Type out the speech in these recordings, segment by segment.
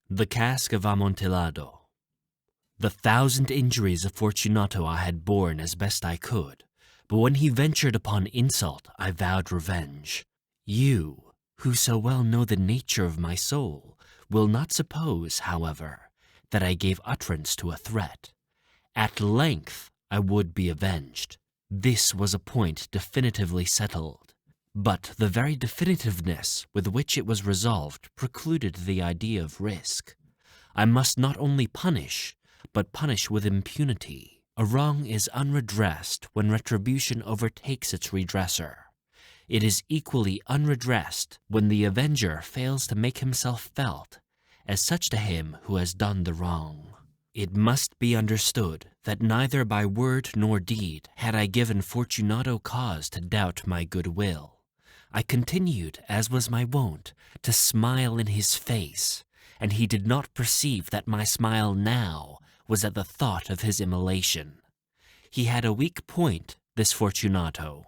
The Cask of Amontillado. The 1,000 injuries of Fortunato I had borne as best I could, but when he ventured upon insult, I vowed revenge. You, who so well know the nature of my soul, will not suppose, however, that I gave utterance to a threat. At length I would be avenged. This was a point definitively settled. But the very definitiveness with which it was resolved precluded the idea of risk. I must not only punish, but punish with impunity. A wrong is unredressed when retribution overtakes its redresser. It is equally unredressed when the avenger fails to make himself felt as such to him who has done the wrong. It must be understood that neither by word nor deed had I given Fortunato cause to doubt my goodwill. I continued, as was my wont, to smile in his face, and he did not perceive that my smile now was at the thought of his immolation. He had a weak point, this Fortunato.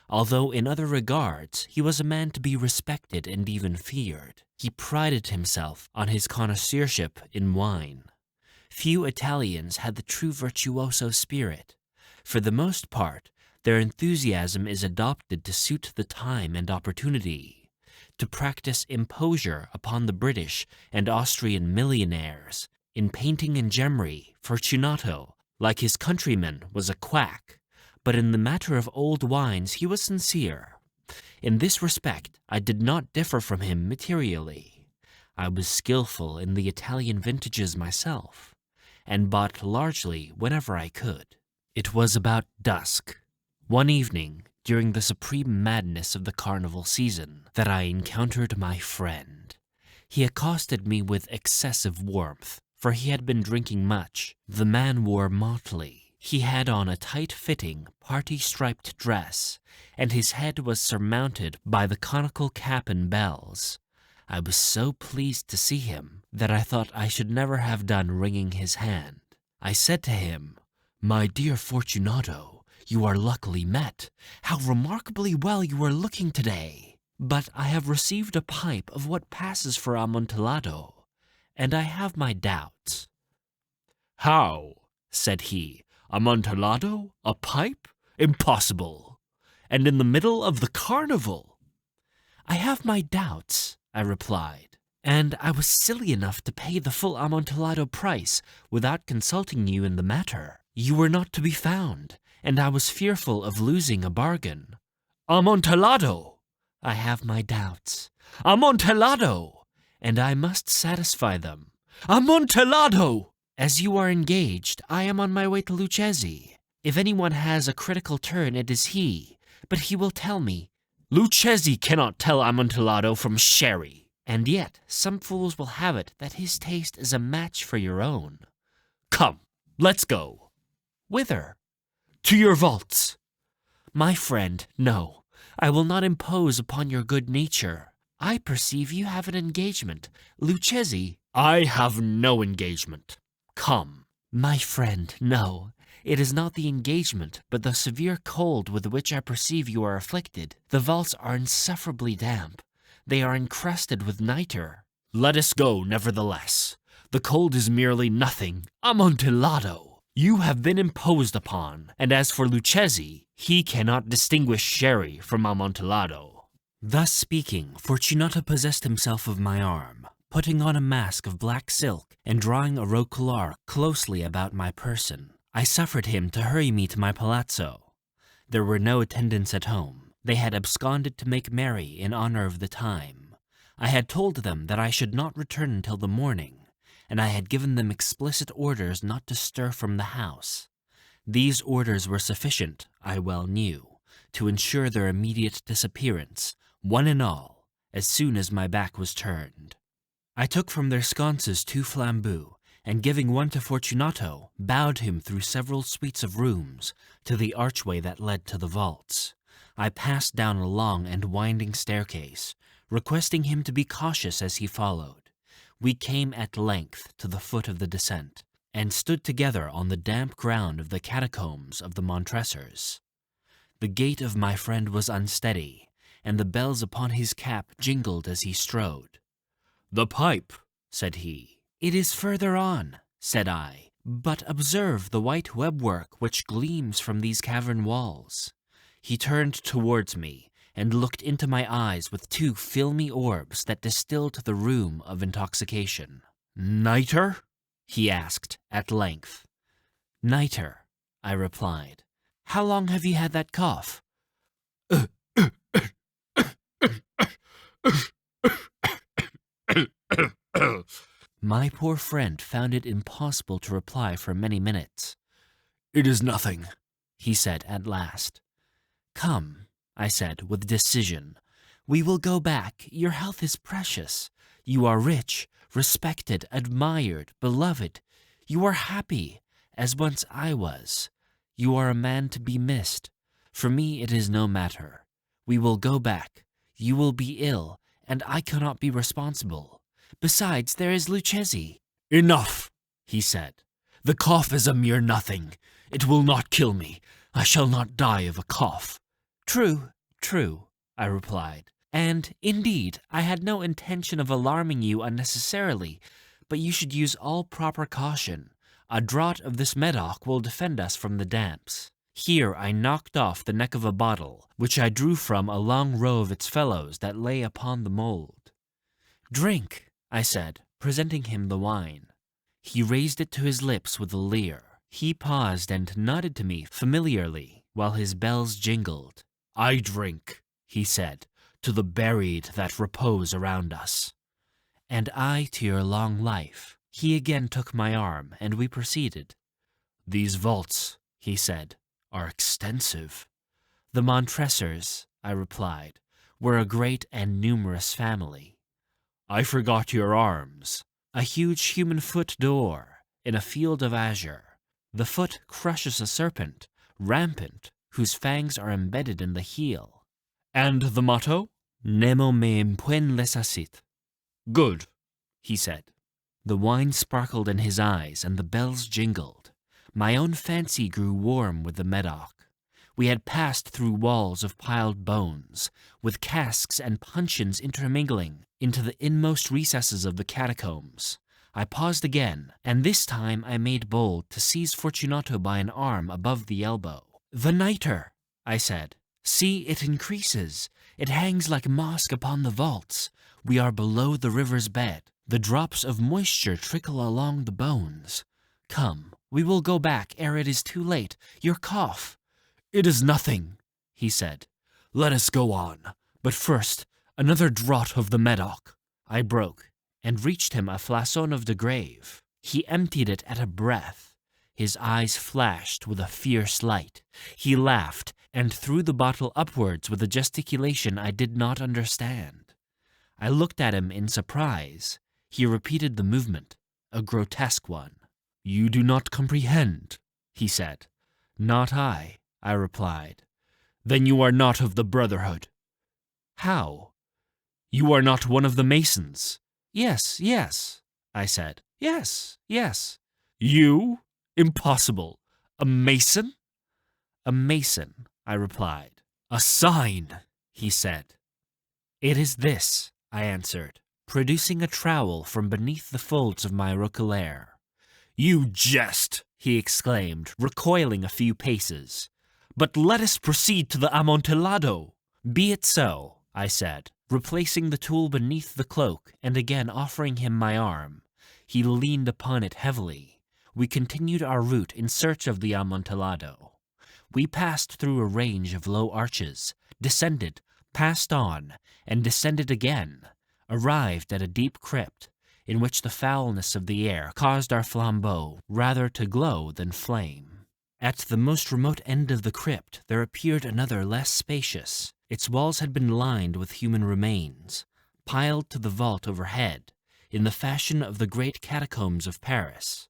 Although in other regards he was a man to be respected and even feared, he prided himself on his connoisseurship in wine. Few Italians had the true virtuoso spirit. For the most part, their enthusiasm is adopted to suit the time and opportunity, to practice imposure upon the British and Austrian millionaires. In painting and gemmery, Fortunato, like his countrymen, was a quack, but in the matter of old wines he was sincere. In this respect, I did not differ from him materially. I was skillful in the Italian vintages myself, and bought largely whenever I could. It was about dusk, one evening during the supreme madness of the carnival season, that I encountered my friend. He accosted me with excessive warmth, for he had been drinking much. The man wore motley. He had on a tight-fitting, party-striped dress, and his head was surmounted by the conical cap and bells. I was so pleased to see him that I thought I should never have done wringing his hand. I said to him, "My dear Fortunato, you are luckily met. How remarkably well you are looking today! But I have received a pipe of what passes for Amontillado, and I have my doubts." "How?" said he. "Amontillado? A pipe? Impossible! And in the middle of the carnival!" "I have my doubts," I replied, "and I was silly enough to pay the full Amontillado price without consulting you in the matter. You were not to be found, and I was fearful of losing a bargain." "Amontillado!" "I have my doubts." "Amontillado!" "And I must satisfy them." "Amontillado!" "As you are engaged, I am on my way to Lucchesi. If anyone has a critical turn, it is he, but he will tell me." "Lucchesi cannot tell Amontillado from sherry." "And yet some fools will have it that his taste is a match for your own." "Come, let's go." "Whither?" "To your vaults." "My friend, no. I will not impose upon your good nature. I perceive you have an engagement. Lucchesi—" "I have no engagement. Come." "My friend, no. It is not the engagement, but the severe cold with which I perceive you are afflicted. The vaults are insufferably damp. They are encrusted with nitre." "Let us go, nevertheless. The cold is merely nothing. Amontillado! You have been imposed upon, and as for Lucchesi, he cannot distinguish sherry from Amontillado." Thus speaking, Fortunato possessed himself of my arm, putting on a mask of black silk and drawing a roquelaire closely about my person. I suffered him to hurry me to my palazzo. There were no attendants at home. They had absconded to make merry in honor of the time. I had told them that I should not return until the morning, and I had given them explicit orders not to stir from the house. These orders were sufficient, I well knew, to ensure their immediate disappearance, one and all, as soon as my back was turned. I took from their sconces 2 flambeaux, and giving one to Fortunato, bowed him through several suites of rooms to the archway that led to the vaults. I passed down a long and winding staircase, requesting him to be cautious as he followed. We came at length to the foot of the descent, and stood together on the damp ground of the catacombs of the Montresors. The gait of my friend was unsteady, and the bells upon his cap jingled as he strode. "The pipe," said he. "It is further on," said I, "but observe the white webwork which gleams from these cavern walls." He turned towards me and looked into my eyes with two filmy orbs that distilled the rheum of intoxication. "Nitre?" he asked at length. "Nitre," I replied. "How long have you had that cough?" My poor friend found it impossible to reply for many minutes. "It is nothing," he said at last. "Come," I said with decision. "We will go back. Your health is precious. You are rich, respected, admired, beloved. You are happy, as once I was. You are a man to be missed. For me it is no matter. We will go back. You will be ill, and I cannot be responsible. Besides, there is Lucchesi." "Enough," he said. "The cough is a mere nothing. It will not kill me. I shall not die of a cough." "True, true," I replied. "And, indeed, I had no intention of alarming you unnecessarily, but you should use all proper caution. A draught of this Medoc will defend us from the damps." Here I knocked off the neck of a bottle, which I drew from a long row of its fellows that lay upon the mould. "Drink," I said, presenting him the wine. He raised it to his lips with a leer. He paused and nodded to me familiarly while his bells jingled. "I drink," he said, "to the buried that repose around us." "And I to your long life." He again took my arm, and we proceeded. "These vaults," he said, "are extensive." "The Montresors," I replied, "were a great and numerous family." "I forgot your arms." "A huge human foot d'or in a field of azure. The foot crushes a serpent, rampant, whose fangs are embedded in the heel." "And the motto?" "Nemo me impuen lesacit." "Good," he said. The wine sparkled in his eyes and the bells jingled. My own fancy grew warm with the Medoc. We had passed through walls of piled bones, with casks and puncheons intermingling, into the inmost recesses of the catacombs. I paused again, and this time I made bold to seize Fortunato by an arm above the elbow. "The nitre," I said. "See, it increases. It hangs like moss upon the vaults. We are below the river's bed. The drops of moisture trickle along the bones. Come, we will go back ere it is too late. Your cough." "It is nothing," he said. "Let us go on. But first, another draught of the Medoc." I broke, and reached him a flasson of de Grave. He emptied it at a breath. His eyes flashed with a fierce light. He laughed, and threw the bottle upwards with a gesticulation I did not understand. I looked at him in surprise. He repeated the movement, a grotesque one. "You do not comprehend," he said. "Not I," I replied. "Then you are not of the Brotherhood." "How?" "You are not one of the Masons." "Yes, yes," I said. "Yes, yes." "You? Impossible. A Mason?" "A Mason," I replied. "A sign," he said. "It is this," I answered, producing a trowel from beneath the folds of my roquelaire. "You jest," he exclaimed, recoiling a few paces. "But let us proceed to the Amontillado." "Be it so," I said, replacing the tool beneath the cloak and again offering him my arm. He leaned upon it heavily. We continued our route in search of the Amontillado. We passed through a range of low arches, descended, passed on, and descended again, arrived at a deep crypt, in which the foulness of the air caused our flambeaux rather to glow than flame. At the most remote end of the crypt there appeared another less spacious. Its walls had been lined with human remains, piled to the vault overhead, in the fashion of the great catacombs of Paris.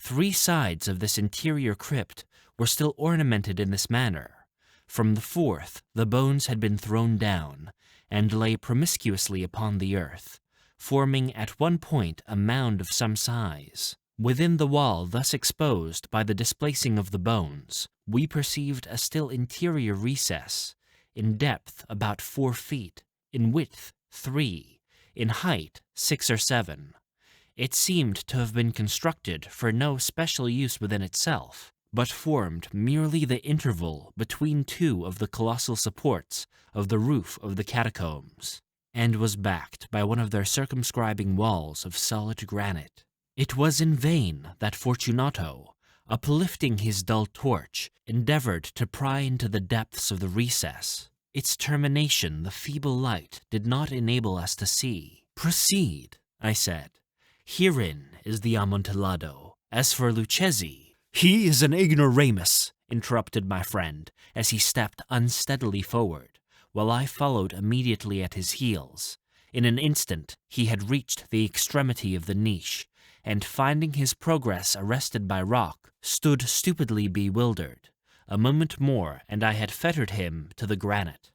3 sides of this interior crypt were still ornamented in this manner. From the 4th the bones had been thrown down, and lay promiscuously upon the earth, forming at one point a mound of some size. Within the wall thus exposed by the displacing of the bones, we perceived a still interior recess, in depth about 4 feet, in width 3, in height 6 or 7. It seemed to have been constructed for no special use within itself, but formed merely the interval between two of the colossal supports of the roof of the catacombs, and was backed by one of their circumscribing walls of solid granite. It was in vain that Fortunato, uplifting his dull torch, endeavored to pry into the depths of the recess. Its termination the feeble light did not enable us to see. "Proceed," I said. "Herein is the Amontillado. As for Lucchesi—" "He is an ignoramus," interrupted my friend, as he stepped unsteadily forward, while I followed immediately at his heels. In an instant he had reached the extremity of the niche, and finding his progress arrested by rock, stood stupidly bewildered. A moment more and I had fettered him to the granite.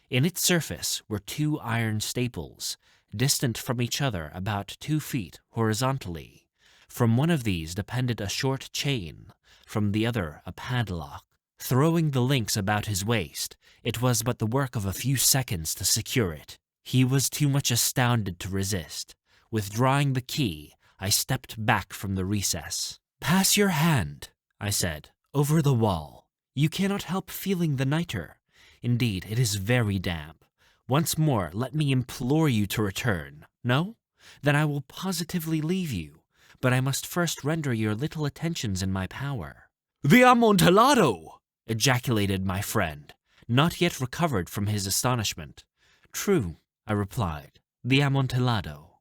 In its surface were two iron staples, distant from each other about 2 feet horizontally. From one of these depended a short chain, from the other a padlock. Throwing the links about his waist, it was but the work of a few seconds to secure it. He was too much astounded to resist. Withdrawing the key, I stepped back from the recess. "Pass your hand," I said, "over the wall. You cannot help feeling the nitre. Indeed, it is very damp. Once more, let me implore you to return. No? Then I will positively leave you. But I must first render your little attentions in my power." "The Amontillado!" ejaculated my friend, not yet recovered from his astonishment. "True," I replied, "the Amontillado."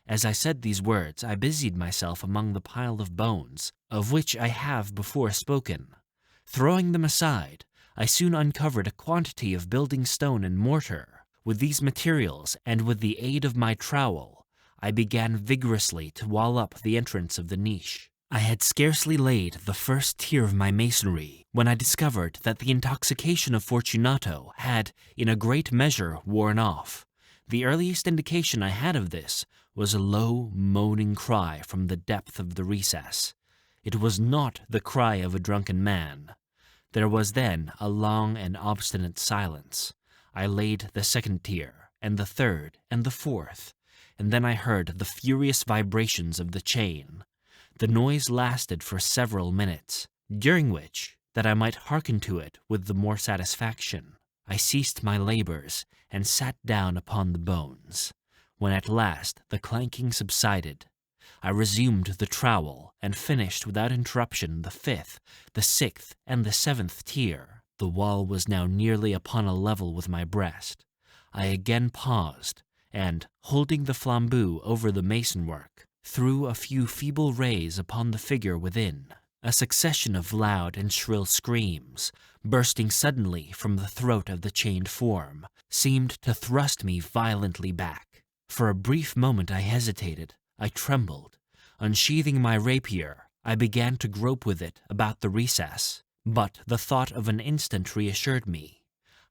As I said these words, I busied myself among the pile of bones, of which I have before spoken. Throwing them aside, I soon uncovered a quantity of building stone and mortar. With these materials, and with the aid of my trowel, I began vigorously to wall up the entrance of the niche. I had scarcely laid the first tier of my masonry when I discovered that the intoxication of Fortunato had, in a great measure, worn off. The earliest indication I had of this was a low, moaning cry from the depth of the recess. It was not the cry of a drunken man. There was then a long and obstinate silence. I laid the second tier, and the third, and the fourth, and then I heard the furious vibrations of the chain. The noise lasted for several minutes, during which, that I might hearken to it with the more satisfaction, I ceased my labors and sat down upon the bones. When at last the clanking subsided, I resumed the trowel and finished without interruption the 5th, the 6th, and the 7th tier. The wall was now nearly upon a level with my breast. I again paused, and, holding the flambeau over the mason-work, threw a few feeble rays upon the figure within. A succession of loud and shrill screams, bursting suddenly from the throat of the chained form, seemed to thrust me violently back. For a brief moment I hesitated, I trembled. Unsheathing my rapier, I began to grope with it about the recess, but the thought of an instant reassured me.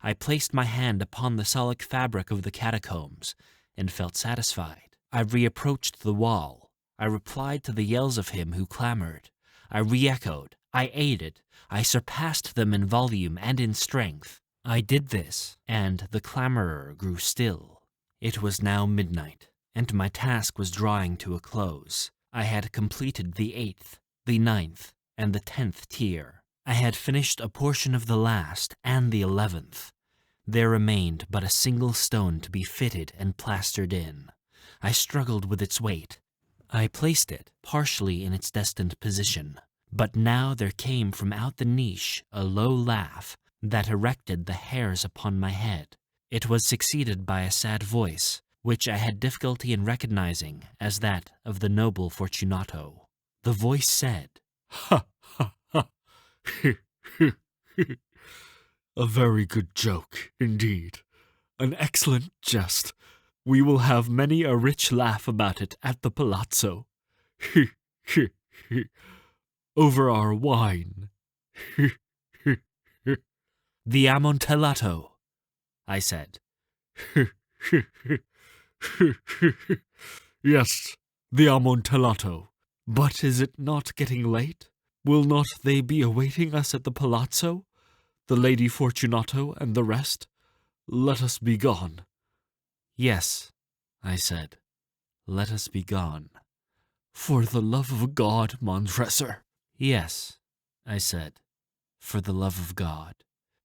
I placed my hand upon the solid fabric of the catacombs, and felt satisfied. I reapproached the wall. I replied to the yells of him who clamored. I re-echoed, I aided, I surpassed them in volume and in strength. I did this, and the clamorer grew still. It was now midnight, and my task was drawing to a close. I had completed the 8th, the 9th, and the 10th tier. I had finished a portion of the last and the 11th. There remained but a single stone to be fitted and plastered in. I struggled with its weight. I placed it partially in its destined position, but now there came from out the niche a low laugh that erected the hairs upon my head. It was succeeded by a sad voice, which I had difficulty in recognizing as that of the noble Fortunato. The voice said, "Ha, ha, ha, a very good joke, indeed. An excellent jest. We will have many a rich laugh about it at the palazzo. Over our wine." "The Amontillado," I said. "Yes, the Amontillado. But is it not getting late? Will not they be awaiting us at the palazzo? The Lady Fortunato and the rest? Let us be gone." "Yes," I said, "let us be gone." "For the love of God, Montresor." "Yes," I said, "for the love of God."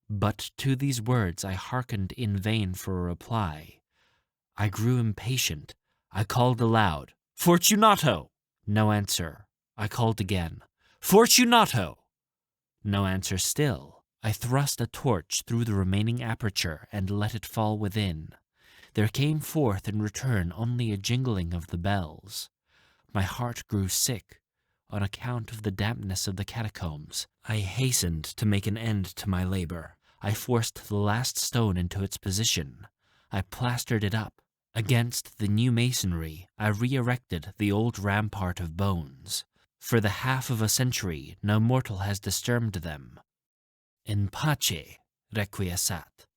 But to these words I hearkened in vain for a reply. I grew impatient. I called aloud, "Fortunato!" No answer. I called again, "Fortunato!" No answer still. I thrust a torch through the remaining aperture and let it fall within. There came forth in return only a jingling of the bells. My heart grew sick. On account of the dampness of the catacombs, I hastened to make an end to my labor. I forced the last stone into its position. I plastered it up. Against the new masonry, I re-erected the old rampart of bones. For the half of a century, no mortal has disturbed them. In pace requiescat.